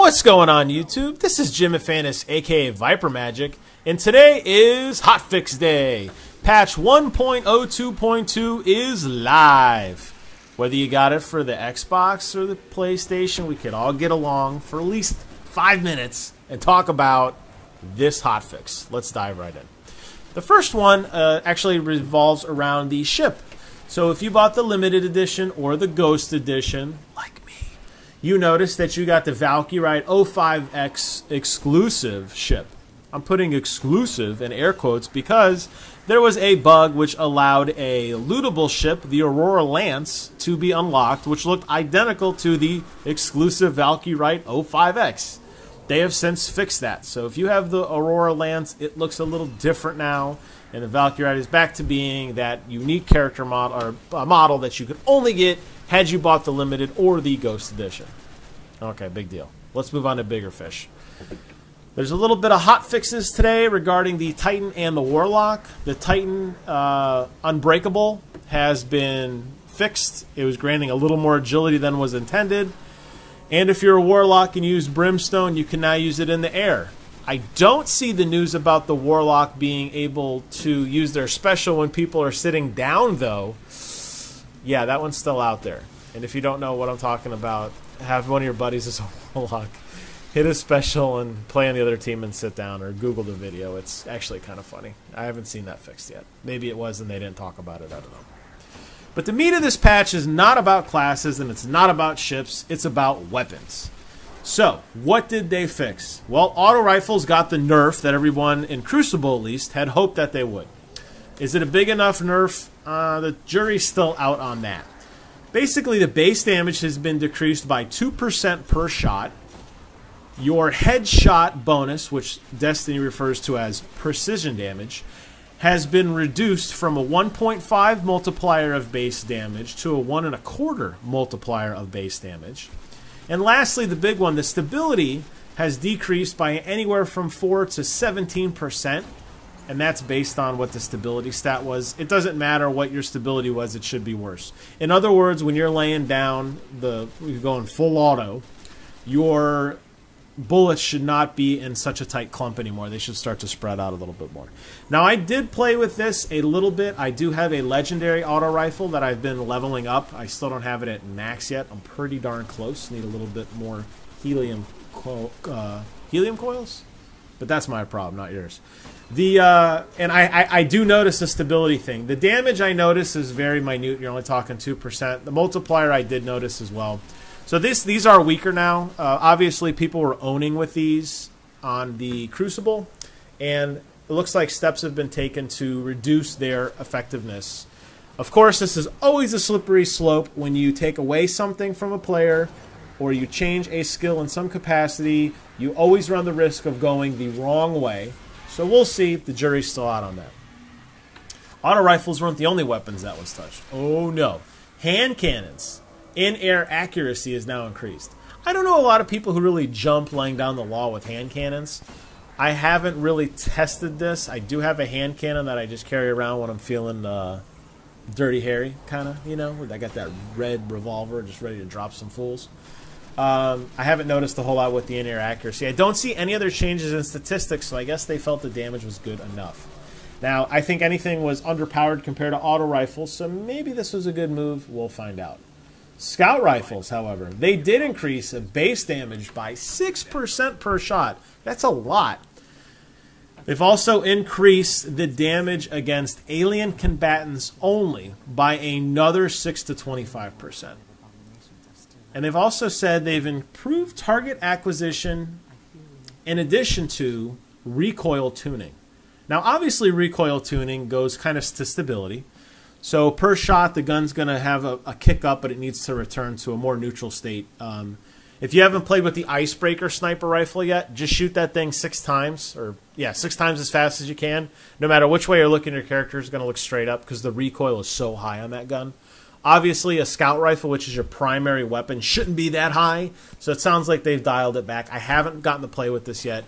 What's going on, YouTube? This is Jim Afanis, aka Viper Magic, and today is Hotfix Day. Patch 1.02.2 is live. Whether you got it for the Xbox or the PlayStation, we could all get along for at least 5 minutes and talk about this hotfix. Let's dive right in. The first one actually revolves around the ship. So if you bought the limited edition or the Ghost edition, like me, you notice that you got the Valkyrie 05X exclusive ship. I'm putting exclusive in air quotes because there was a bug which allowed a lootable ship, the Aurora Lance, to be unlocked, which looked identical to the exclusive Valkyrie 05X. They have since fixed that. So if you have the Aurora Lance, it looks a little different now, and the Valkyrie is back to being that unique character model, or model that you could only get had you bought the limited or the Ghost edition. Okay, big deal. Let's move on to bigger fish. There's a little bit of hot fixes today regarding the Titan and the Warlock. The Titan Unbreakable has been fixed. It was granting a little more agility than was intended. And if you're a Warlock and you use Brimstone, you can now use it in the air. I don't see the news about the Warlock being able to use their special when people are sitting down, though. Yeah, that one's still out there. And if you don't know what I'm talking about, have one of your buddies as a Warlock. Hit a special and play on the other team and sit down, or Google the video. It's actually kind of funny. I haven't seen that fixed yet. Maybe it was and they didn't talk about it. I don't know. But the meat of this patch is not about classes and it's not about ships. It's about weapons. So, what did they fix? Well, auto rifles got the nerf that everyone, in Crucible at least, had hoped that they would. Is it a big enough nerf? The jury's still out on that. Basically, the base damage has been decreased by 2% per shot. Your headshot bonus, which Destiny refers to as precision damage, has been reduced from a 1.5 multiplier of base damage to a 1.25 multiplier of base damage. And lastly, the big one, the stability has decreased by anywhere from 4 to 17%, and that's based on what the stability stat was. It doesn't matter what your stability was, it should be worse. In other words, when you're laying down, you're going full auto, your bullets should not be in such a tight clump anymore. They should start to spread out a little bit more. Now, I did play with this a little bit. I do have a legendary auto rifle that I've been leveling up. I still don't have it at max yet. I'm pretty darn close. Need a little bit more helium coils? But that's my problem, not yours. And I do notice the stability thing. The damage I notice is very minute. You're only talking 2%. The multiplier I did notice as well. So these are weaker now. Obviously, people were owning with these on the Crucible, and it looks like steps have been taken to reduce their effectiveness. Of course, this is always a slippery slope when you take away something from a player or you change a skill in some capacity. You always run the risk of going the wrong way. So we'll see. The jury's still out on that. Auto rifles weren't the only weapons that was touched. Oh, no. Hand cannons. In-air accuracy is now increased. I don't know a lot of people who really jump laying down the law with hand cannons. I haven't really tested this. I do have a hand cannon that I just carry around when I'm feeling Dirty Harry, kind of, you know. I got that red revolver just ready to drop some fools. I haven't noticed a whole lot with the in-air accuracy. I don't see any other changes in statistics, so I guess they felt the damage was good enough. Now, I think anything was underpowered compared to auto rifles, so maybe this was a good move. We'll find out. Scout rifles, however, they did increase base damage by 6% per shot. That's a lot. They've also increased the damage against alien combatants only by another 6 to 25%. And they've also said they've improved target acquisition in addition to recoil tuning. Now, obviously, recoil tuning goes kind of to stability. So per shot, the gun's going to have a kick up, but it needs to return to a more neutral state. If you haven't played with the Icebreaker sniper rifle yet, just shoot that thing 6 times, or yeah, 6 times as fast as you can. No matter which way you're looking, your character is going to look straight up because the recoil is so high on that gun. Obviously, a scout rifle, which is your primary weapon, shouldn't be that high. So it sounds like they've dialed it back. I haven't gotten to play with this yet.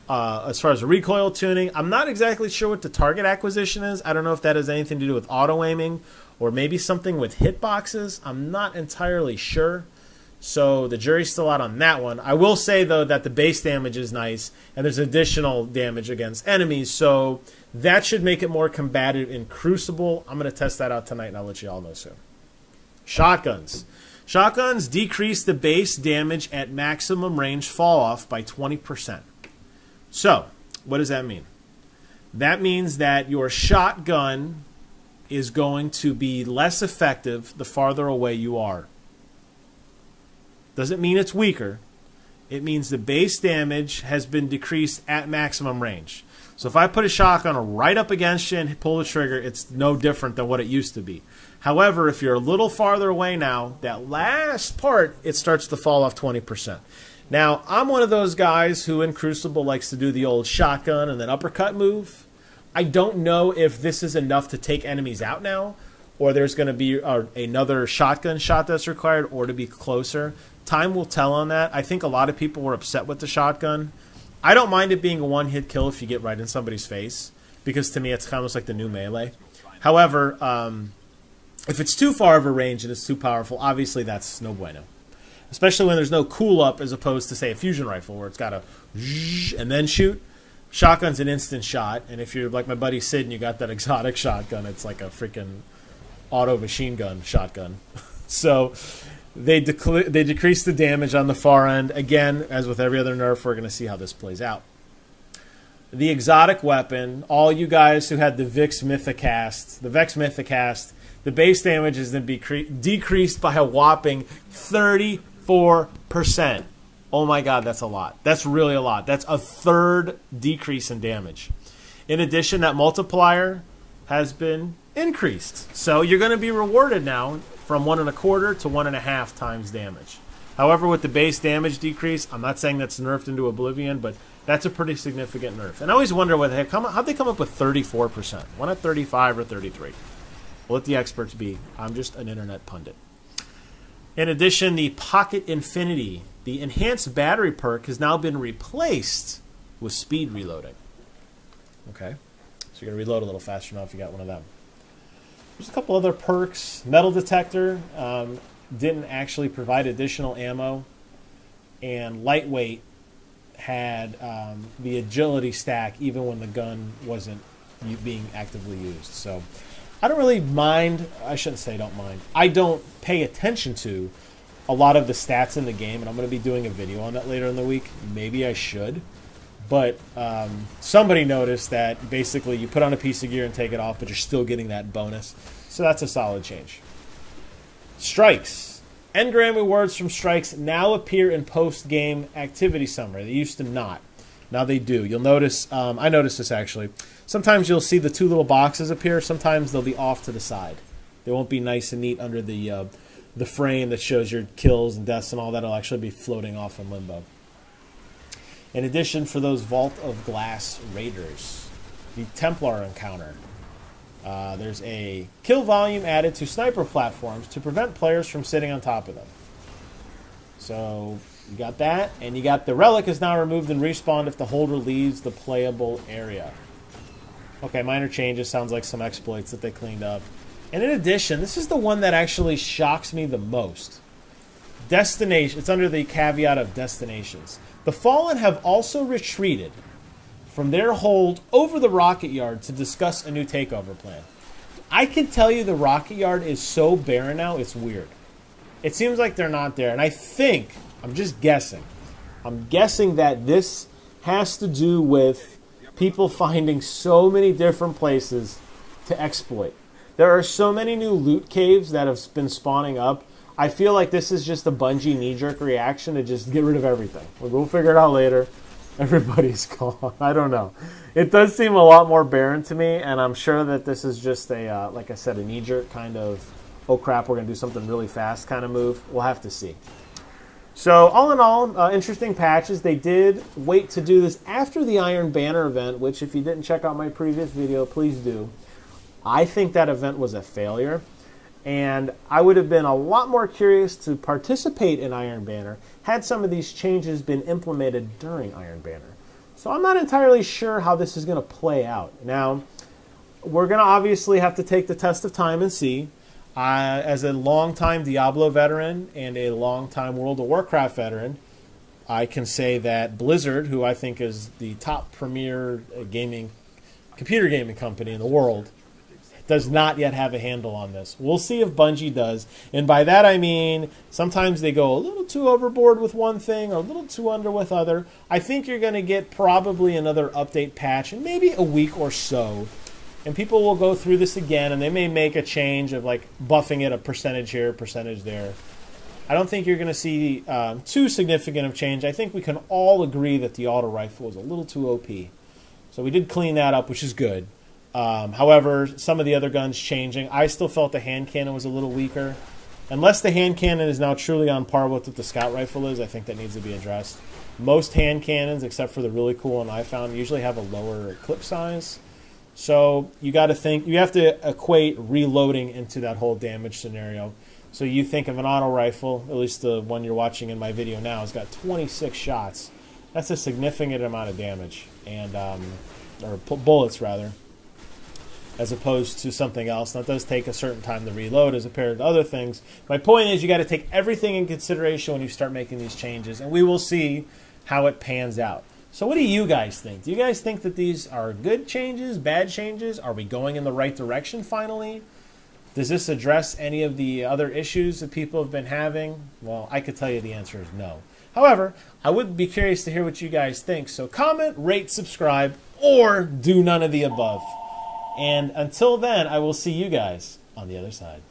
As far as the recoil tuning, I'm not exactly sure what the target acquisition is. I don't know if that has anything to do with auto aiming or maybe something with hitboxes. I'm not entirely sure. So the jury's still out on that one. I will say, though, that the base damage is nice, and there's additional damage against enemies, so that should make it more combative in Crucible. I'm going to test that out tonight, and I'll let you all know soon. Shotguns. Shotguns decrease the base damage at maximum range fall-off by 20%. So, what does that mean? That means that your shotgun is going to be less effective the farther away you are. Doesn't mean it's weaker. It means the base damage has been decreased at maximum range. So if I put a shotgun right up against you and pull the trigger, it's no different than what it used to be. However, if you're a little farther away now, that last part, it starts to fall off 20%. Now, I'm one of those guys who in Crucible likes to do the old shotgun and then uppercut move. I don't know if this is enough to take enemies out now, or there's going to be another shotgun shot that's required, or to be closer. Time will tell on that. I think a lot of people were upset with the shotgun. I don't mind it being a one-hit kill if you get right in somebody's face, because to me it's kind of like the new melee. However, if it's too far of a range and it's too powerful, obviously that's no bueno. Especially when there's no cool-up as opposed to, say, a fusion rifle where it's got to and then shoot. Shotgun's an instant shot, and if you're like my buddy Sid and you got that exotic shotgun, it's like a freaking auto machine gun shotgun. So they decrease the damage on the far end. Again, as with every other nerf, we're going to see how this plays out. The exotic weapon, all you guys who had the Vex Mythicast, the base damage is then decreased by a whopping 34%. Oh my god, that's a lot. That's really a lot. That's a third decrease in damage. In addition, that multiplier has been increased. So you're going to be rewarded now from 1.25 to 1.5 times damage. However, with the base damage decrease, I'm not saying that's nerfed into oblivion, but that's a pretty significant nerf. And I always wonder how'd they come up with 34%? Why not 35 or 33? We'll let the experts be. I'm just an internet pundit. In addition, the Pocket Infinity, the enhanced battery perk, has now been replaced with speed reloading. Okay, so you're going to reload a little faster now if you got one of them. There's a couple other perks. Metal Detector didn't actually provide additional ammo, and Lightweight had the agility stack even when the gun wasn't being actively used. So I don't really mind. I shouldn't say don't mind. I don't pay attention to a lot of the stats in the game, and I'm going to be doing a video on that later in the week. Maybe I should. But somebody noticed that basically you put on a piece of gear and take it off, but you're still getting that bonus. So that's a solid change. Strikes. Engram rewards from strikes now appear in post-game activity summary. They used to not. Now they do. You'll notice, I noticed this actually. Sometimes you'll see the two little boxes appear. Sometimes they'll be off to the side. They won't be nice and neat under the frame that shows your kills and deaths and all that. It'll actually be floating off in limbo. In addition, for those Vault of Glass Raiders, the Templar encounter, there's a kill volume added to sniper platforms to prevent players from sitting on top of them. So you got that, and you got the relic is now removed and respawned if the holder leaves the playable area. Okay, minor changes. Sounds like some exploits that they cleaned up. And in addition, this is the one that actually shocks me the most. Destination. It's under the caveat of destinations. The Fallen have also retreated from their hold over the Rocket Yard to discuss a new takeover plan. I can tell you the Rocket Yard is so barren now, it's weird. It seems like they're not there. And I think, I'm just guessing, I'm guessing that this has to do with people finding so many different places to exploit. There are so many new loot caves that have been spawning up. I feel like this is just a Bungie knee-jerk reaction to just get rid of everything. We'll figure it out later. Everybody's gone. I don't know. It does seem a lot more barren to me, and I'm sure that this is just a, like I said, a knee-jerk kind of, oh crap, we're going to do something really fast kind of move. We'll have to see. So, all in all, interesting patches. They did wait to do this after the Iron Banner event, which if you didn't check out my previous video, please do. I think that event was a failure. And I would have been a lot more curious to participate in Iron Banner had some of these changes been implemented during Iron Banner. So I'm not entirely sure how this is going to play out. Now, we're going to obviously have to take the test of time and see. As a longtime Diablo veteran and a longtime World of Warcraft veteran, I can say that Blizzard, who I think is the top premier computer gaming company in the world, does not yet have a handle on this. We'll see if Bungie does. And by that I mean sometimes they go a little too overboard with one thing or a little too under with other. I think you're going to get probably another update patch in maybe a week or so. And people will go through this again, and they may make a change of like buffing it a percentage here, percentage there. I don't think you're going to see too significant of change. I think we can all agree that the auto rifle is a little too OP. So we did clean that up, which is good. However, some of the other guns changing. I still felt the hand cannon was a little weaker. Unless the hand cannon is now truly on par with what the scout rifle is, I think that needs to be addressed. Most hand cannons, except for the really cool one I found, usually have a lower clip size. So you got to think, you have to equate reloading into that whole damage scenario. So you think of an auto rifle, at least the one you're watching in my video now, has got 26 shots. That's a significant amount of damage, and or bullets rather, as opposed to something else. That does take a certain time to reload as compared to other things. My point is you got to take everything in consideration when you start making these changes, and we will see how it pans out. So what do you guys think? Do you guys think that these are good changes, bad changes? Are we going in the right direction finally? Does this address any of the other issues that people have been having? Well, I could tell you the answer is no. However, I would be curious to hear what you guys think. So comment, rate, subscribe, or do none of the above. And until then, I will see you guys on the other side.